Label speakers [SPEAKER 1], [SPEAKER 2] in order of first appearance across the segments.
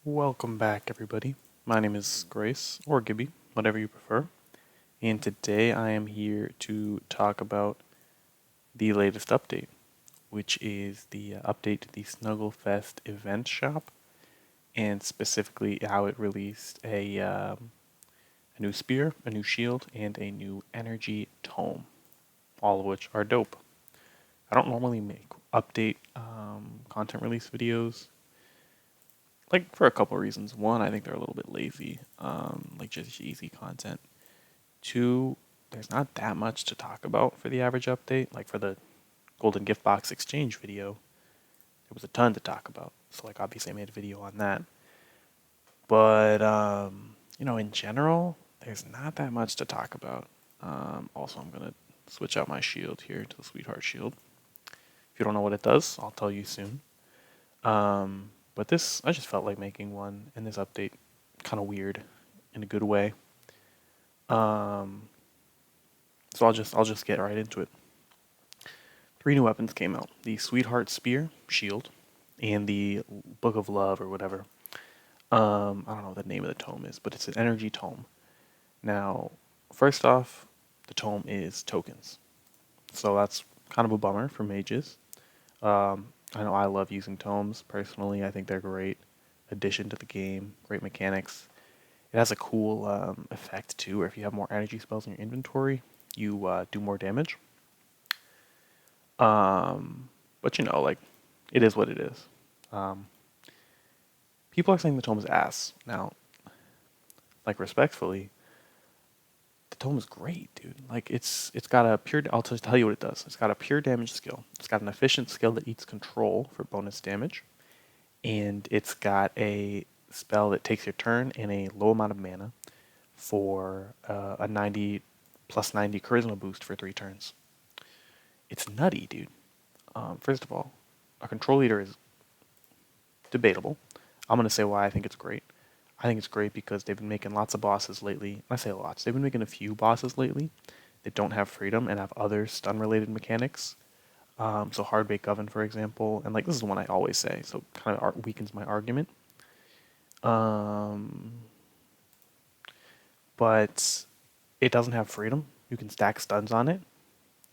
[SPEAKER 1] Welcome back, everybody. My name is Grace, or Gibby, whatever you prefer. And today I am here to talk about the latest update, which is the update to the Snugglefest event shop, and specifically how it released a new spear, a new shield, and a new energy tome, all of which are dope. I don't normally make update content release videos, like for a couple reasons. One, I think they're a little bit lazy, like just easy content. Two, there's not that much to talk about for the average update. Like for the Golden Gift Box Exchange video, there was a ton to talk about. So like obviously I made a video on that. But in general, there's not that much to talk about. Also, I'm gonna switch out my shield here to the Sweetheart Shield. If you don't know what it does, I'll tell you soon. But this, I just felt like making one, and this update kind of weird in a good way. So I'll just get right into it. 3 new weapons came out: the Sweetheart Spear Shield, and the Book of Love or whatever. I don't know what the name of the tome is, but it's an energy tome. Now, first off, the tome is tokens, so that's kind of a bummer for mages. I know I love using tomes personally. I think they're a great addition to the game. Great mechanics. It has a cool effect too, where if you have more energy spells in your inventory, you do more damage. But like, it is what it is. Um, People are saying the tome is ass. Now, like respectfully, the tome is great, dude. Like it's got a pure. I'll just tell you what it does. It's got a pure damage skill. It's got an efficient skill that eats control for bonus damage, and it's got a spell that takes your turn and a low amount of mana for a 90 plus 90 charisma boost for 3 turns. It's nutty, dude. First of all, a control leader is debatable. I'm going to say why I think it's great. I think it's great because they've been making lots of bosses lately. I say lots. They've been making a few bosses lately that don't have freedom and have other stun-related mechanics. So Hardbake Oven, for example, and like this is the one I always say, so it kind of weakens my argument. Um, but it doesn't have freedom. You can stack stuns on it,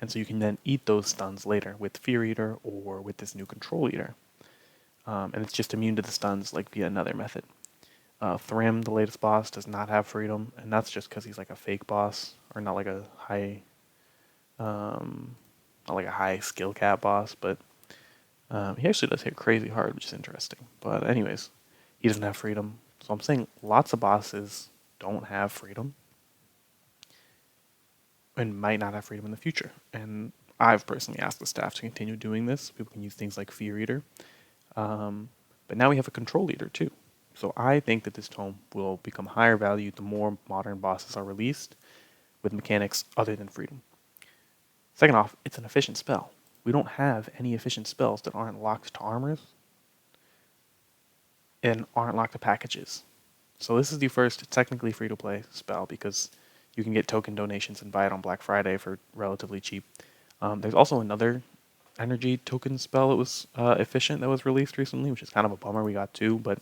[SPEAKER 1] and so you can then eat those stuns later with Fear Eater or with this new Control Eater. And it's just immune to the stuns like via another method. Thram, the latest boss, does not have freedom, and that's just because he's like a fake boss, or not like a high, not like a high skill cap boss, but he actually does hit crazy hard, which is interesting. But anyways, he doesn't have freedom. So I'm saying lots of bosses don't have freedom, and might not have freedom in the future. And I've personally asked the staff to continue doing this. People can use things like Fear Eater. But now we have a control leader too. So I think that this tome will become higher value the more modern bosses are released with mechanics other than freedom. Second off, it's an efficient spell. We don't have any efficient spells that aren't locked to armors and aren't locked to packages. So this is the first technically free-to-play spell because you can get token donations and buy it on Black Friday for relatively cheap. There's also another energy token spell that was efficient that was released recently, which is kind of a bummer. We got 2, but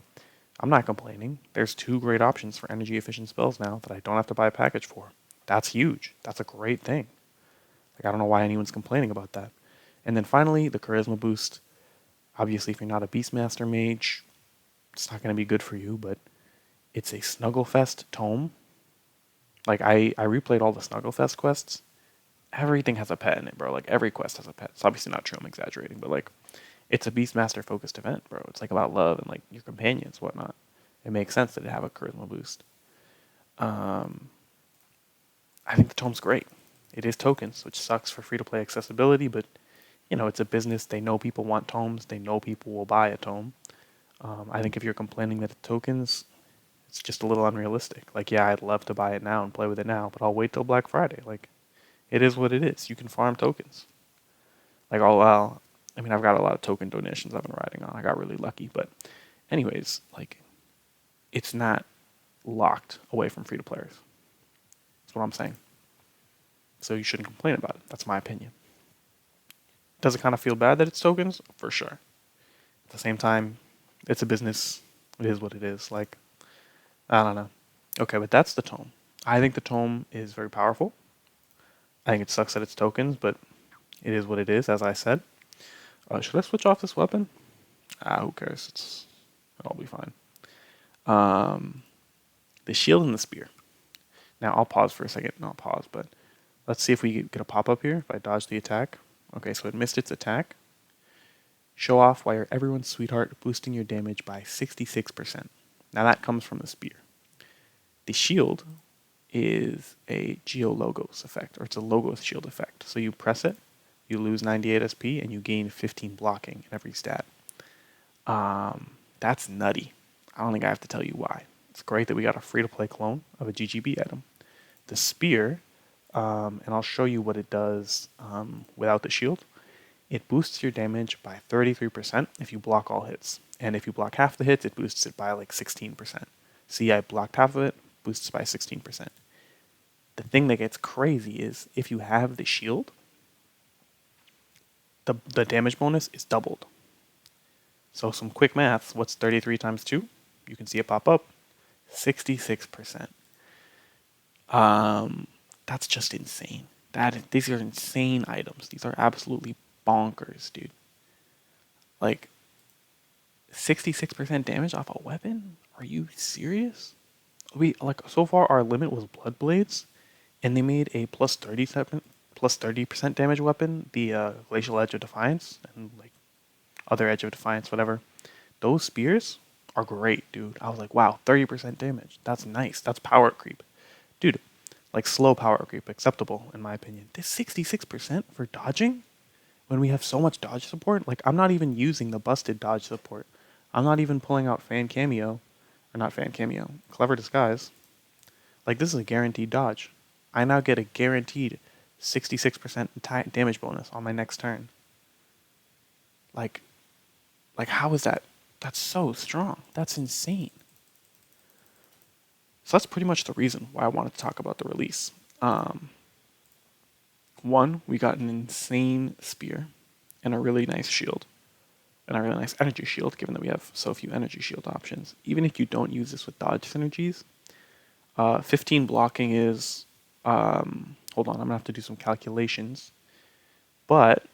[SPEAKER 1] I'm not complaining. There's 2 great options for energy efficient spells now that I don't have to buy a package for. That's huge. That's a great thing. Like, I don't know why anyone's complaining about that. And then finally, the charisma boost. Obviously, if you're not a Beastmaster mage, it's not going to be good for you, but it's a Snugglefest tome. Like, I replayed all the Snugglefest quests. Everything has a pet in it, bro. Like, every quest has a pet. It's obviously not true, I'm exaggerating, but like, it's a Beastmaster focused event, bro. It's like about love and like your companions, whatnot. It makes sense that it have a charisma boost. I think the tome's great. It is tokens, which sucks for free to play accessibility, but it's a business. They know people want tomes. They know people will buy a tome. I think if you're complaining that it's tokens, it's just a little unrealistic. Like, yeah, I'd love to buy it now and play with it now, but I'll wait till Black Friday. Like, it is what it is. You can farm tokens. Like, oh well, I mean, I've got a lot of token donations I've been riding on. I got really lucky, but anyways, like, it's not locked away from free to players. That's what I'm saying. So you shouldn't complain about it. That's my opinion. Does it kind of feel bad that it's tokens? For sure. At the same time, it's a business. It is what it is. Like, I don't know. Okay, but that's the tome. I think the tome is very powerful. I think it sucks that it's tokens, but it is what it is, as I said. Should I switch off this weapon? Who cares? It'll be fine. The shield and the spear. Now I'll pause for a second. Not pause, but let's see if we get a pop-up here. If I dodge the attack. Okay, so it missed its attack. Show off why you're everyone's sweetheart, boosting your damage by 66%. Now that comes from the spear. The shield is a Geologos effect, or it's a Logos shield effect. So you press it, you lose 98 SP, and you gain 15 blocking in every stat. That's nutty. I don't think I have to tell you why. It's great that we got a free-to-play clone of a GGB item. The spear, and I'll show you what it does without the shield. It boosts your damage by 33% if you block all hits. And if you block half the hits, it boosts it by like 16%. See, I blocked half of it, boosts by 16%. The thing that gets crazy is if you have the shield, the damage bonus is doubled. So some quick maths, what's 33 times 2? You can see it pop up, 66%. That's just insane. These are insane items. These are absolutely bonkers, dude. Like, 66% damage off a weapon? Are you serious? So far our limit was Blood Blades, and they made a plus 30% damage weapon, the Glacial Edge of Defiance, and like other Edge of Defiance, whatever. Those spears are great, dude. I was like, wow, 30% damage. That's nice. That's power creep. Dude, like slow power creep, acceptable in my opinion. This 66% for dodging? When we have so much dodge support, like I'm not even using the busted dodge support. I'm not even pulling out Clever Disguise. Like this is a guaranteed dodge. I now get a guaranteed 66% damage bonus on my next turn. Like how is that? That's so strong. That's insane. So that's pretty much the reason why I wanted to talk about the release. One, we got an insane spear and a really nice shield. And a really nice energy shield, given that we have so few energy shield options. Even if you don't use this with dodge synergies, 15 blocking is, hold on, I'm gonna have to do some calculations. But,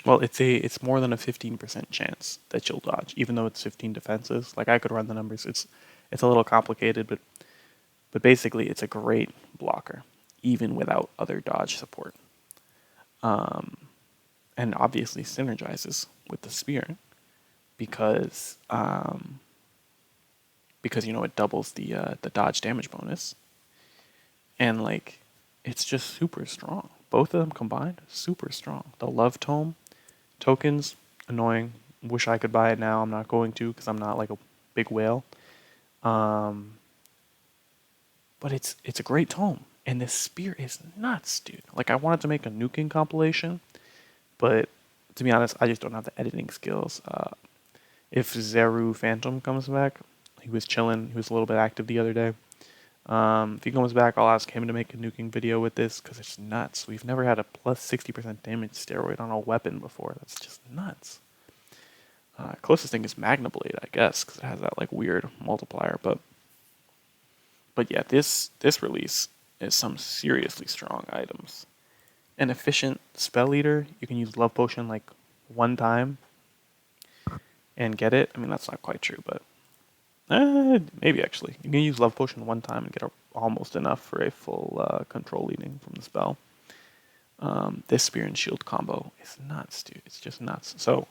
[SPEAKER 1] well, it's more than a 15% chance that you'll dodge, even though it's 15 defenses. Like I could run the numbers. It's a little complicated, but basically it's a great blocker, even without other dodge support. And obviously synergizes with the spear because it doubles the dodge damage bonus, and like it's just super strong. Both of them combined, super strong. The Love Tome tokens, annoying. Wish I could buy it now. I'm not going to because I'm not like a big whale. But it's a great tome, and this spear is nuts, dude. Like I wanted to make a nuking compilation, but to be honest, I just don't have the editing skills. If Zeru Phantom comes back, he was chilling. He was a little bit active the other day. If he comes back, I'll ask him to make a nuking video with this because it's nuts. We've never had a plus 60% damage steroid on a weapon before. That's just nuts. Closest thing is Magna Blade, I guess, because it has that like weird multiplier. But yeah, this release is some seriously strong items. An efficient spell eater, you can use Love Potion like one time and get it. I mean, that's not quite true, but maybe actually. You can use Love Potion one time and get almost enough for a full control leading from the spell. This Spear and Shield combo is nuts, dude. It's just nuts. So,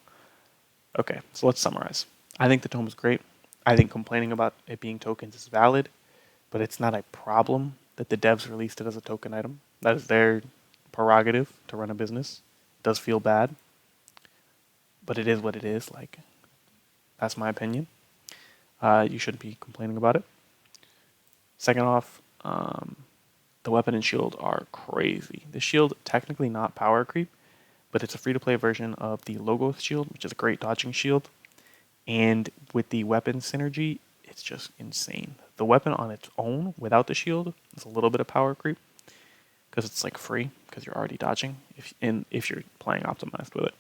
[SPEAKER 1] okay, so let's summarize. I think the tome is great. I think complaining about it being tokens is valid, but it's not a problem that the devs released it as a token item. That is their prerogative to run a business. It does feel bad, but it is what it is. Like, that's my opinion. You shouldn't be complaining about it. Second off, the weapon and shield are crazy. The shield, technically not power creep, but it's a free-to-play version of the Logos shield, which is a great dodging shield. And with the weapon synergy, it's just insane. The weapon on its own, without the shield, is a little bit of power creep, because it's like free, because you're already dodging, if you're playing optimized with it.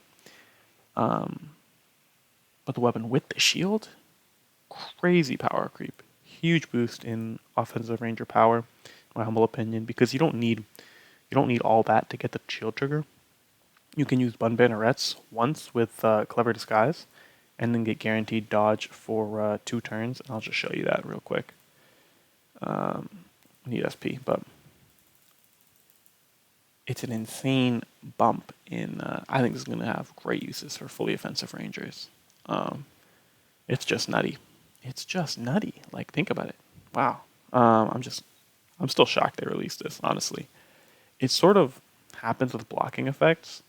[SPEAKER 1] But the weapon with the shield, crazy power creep. Huge boost in offensive ranger power, in my humble opinion, because you don't need all that to get the shield trigger. You can use Bun Bannerets once with Clever Disguise, and then get guaranteed dodge for 2 turns. And I'll just show you that real quick. Need SP, but it's an insane bump in. I think this is going to have great uses for fully offensive rangers. It's just nutty. It's just nutty. Like, think about it. Wow. I'm still shocked they released this, honestly. It sort of happens with blocking effects.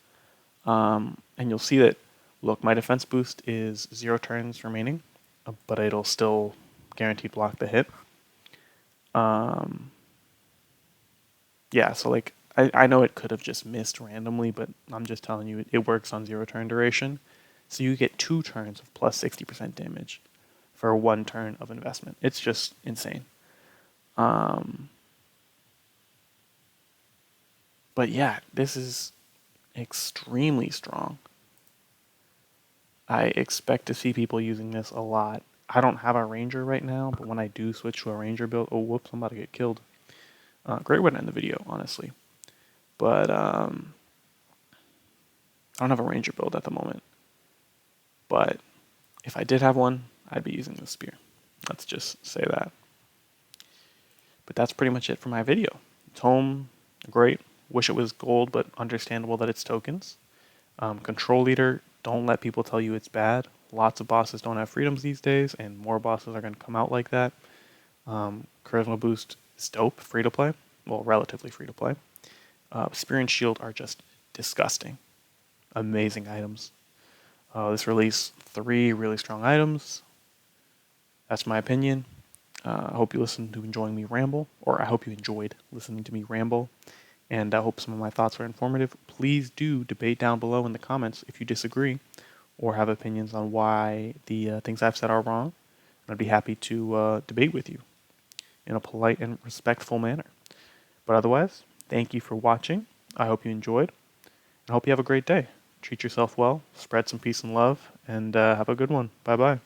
[SPEAKER 1] And you'll see that, look, my defense boost is 0 turns remaining, but it'll still guaranteed block the hit. Yeah, so like, I know it could have just missed randomly, but I'm just telling you, it works on 0 turn duration. So you get 2 turns of plus 60% damage for 1 turn of investment. It's just insane. But yeah, this is extremely strong. I expect to see people using this a lot. I don't have a ranger right now, but when I do switch to a ranger build, oh whoops, I'm about to get killed. Great way to end the video, honestly. But I don't have a ranger build at the moment. But if I did have one, I'd be using this spear. Let's just say that. But that's pretty much it for my video. Tome, great. Wish it was gold, but understandable that it's tokens. Control leader, don't let people tell you it's bad. Lots of bosses don't have freedoms these days, and more bosses are going to come out like that. Charisma boost is dope, free to play. Well, relatively free to play. Spear and shield are just disgusting. Amazing items. This released 3 really strong items. That's my opinion. I hope you listened to enjoying me ramble, or I hope you enjoyed listening to me ramble. And I hope some of my thoughts were informative. Please do debate down below in the comments if you disagree or have opinions on why the things I've said are wrong. I'd be happy to debate with you in a polite and respectful manner. But otherwise, thank you for watching. I hope you enjoyed. And I hope you have a great day. Treat yourself well, spread some peace and love, and have a good one. Bye-bye.